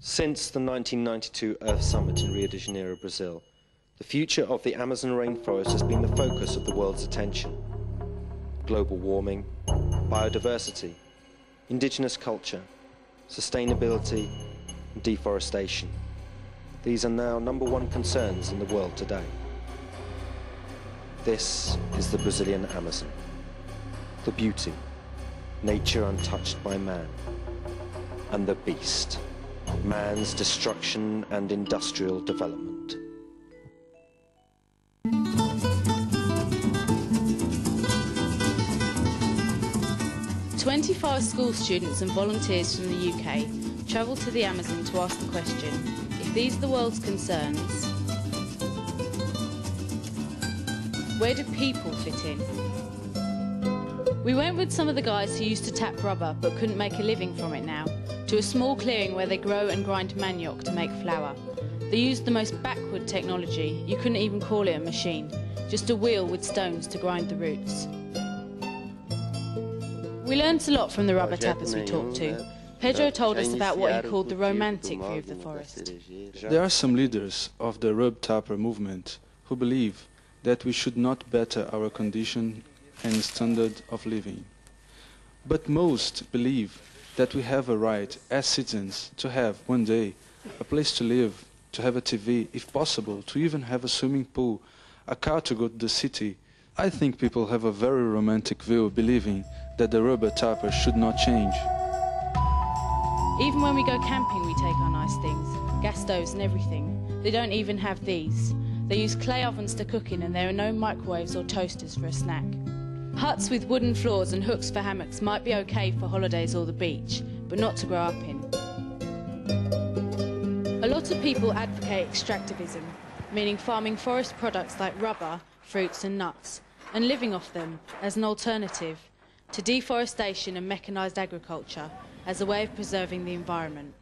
Since the 1992 Earth Summit in Rio de Janeiro, Brazil, the future of the Amazon rainforest has been the focus of the world's attention. Global warming, biodiversity, indigenous culture, sustainability, and deforestation. These are now #1 concerns in the world today. This is the Brazilian Amazon. The beauty, nature untouched by man, and the beast, man's destruction and industrial development. "25 school students and volunteers from the UK travelled to the Amazon to ask the question, if these are the world's concerns, where do people fit in? We went with some of the guys who used to tap rubber but couldn't make a living from it now, to a small clearing where they grow and grind manioc to make flour. They used the most backward technology. You couldn't even call it a machine, just a wheel with stones to grind the roots. We learned a lot from the rubber tappers we talked to. Pedro told us about what he called the romantic view of the forest. There are some leaders of the rub tapper movement who believe that we should not better our condition and standard of living. But most believe that we have a right as citizens to have one day a place to live, to have a TV, if possible, to even have a swimming pool, a car to go to the city. I think people have a very romantic view, believing that the rubber tapper should not change. Even when we go camping, we take our nice things, gas stoves and everything. They don't even have these. They use clay ovens to cook in, and there are no microwaves or toasters for a snack. Huts with wooden floors and hooks for hammocks might be okay for holidays or the beach, but not to grow up in. A lot of people advocate extractivism, meaning farming forest products like rubber, fruits and nuts, and living off them as an alternative to deforestation and mechanised agriculture as a way of preserving the environment.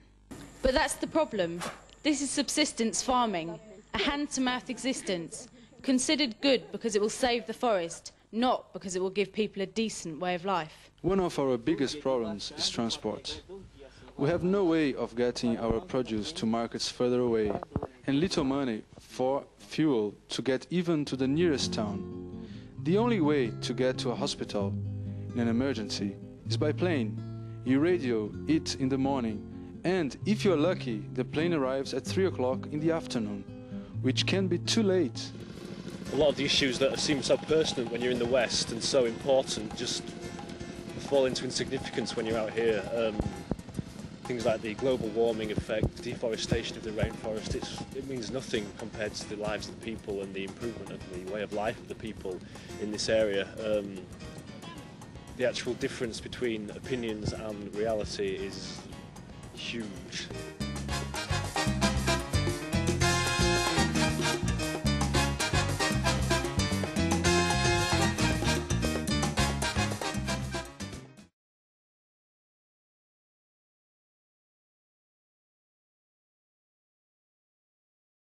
But that's the problem. This is subsistence farming, a hand-to-mouth existence, considered good because it will save the forest, not because it will give people a decent way of life. One of our biggest problems is transport. We have no way of getting our produce to markets further away, and little money for fuel to get even to the nearest town. The only way to get to a hospital in an emergency is by plane. You radio it in the morning, and if you're lucky, the plane arrives at 3 o'clock in the afternoon, which can be too late. A lot of the issues that seem so pertinent when you're in the West and so important just fall into insignificance when you're out here. Things like the global warming effect, deforestation of the rainforest, it means nothing compared to the lives of the people and the improvement of the way of life of the people in this area. The actual difference between opinions and reality is huge.